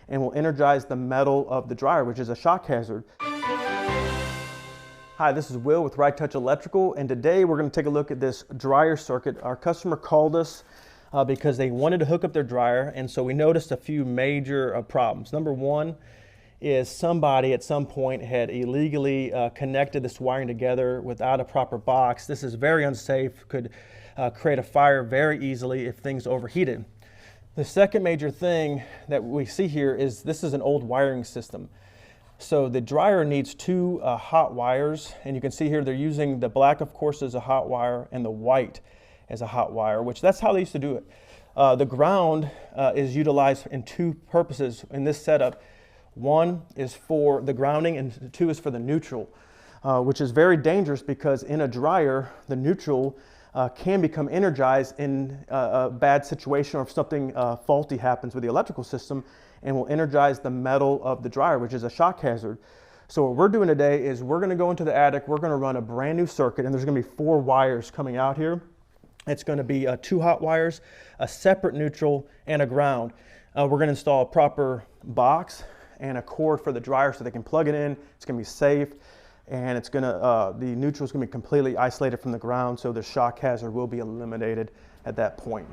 and will energize the metal of the dryer, which is a shock hazard. Hi, this is Will with Right Touch Electrical, and today we're going to take a look at this dryer circuit. Our customer called us because they wanted to hook up their dryer, and so we noticed a few major problems. Number one is somebody at some point had illegally connected this wiring together without a proper box. This is very unsafe, could create a fire very easily if things overheated. The second major thing that we see here is this is an old wiring system. So the dryer needs two hot wires, and you can see here they're using the black, of course, as a hot wire and the white as a hot wire, which that's how they used to do it. The ground is utilized in two purposes in this setup. One is for the grounding and two is for the neutral, which is very dangerous because in a dryer, the neutral can become energized in a bad situation or if something faulty happens with the electrical system, and will energize the metal of the dryer, which is a shock hazard. So what we're doing today is we're going to go into the attic, we're going to run a brand new circuit, and there's going to be 4 wires coming out here. It's going to be 2 hot wires, a separate neutral, and a ground. We're going to install a proper box and a cord for the dryer so they can plug it in. It's going to be safe, and it's going to the neutral is going to be completely isolated from the ground, so the shock hazard will be eliminated at that point.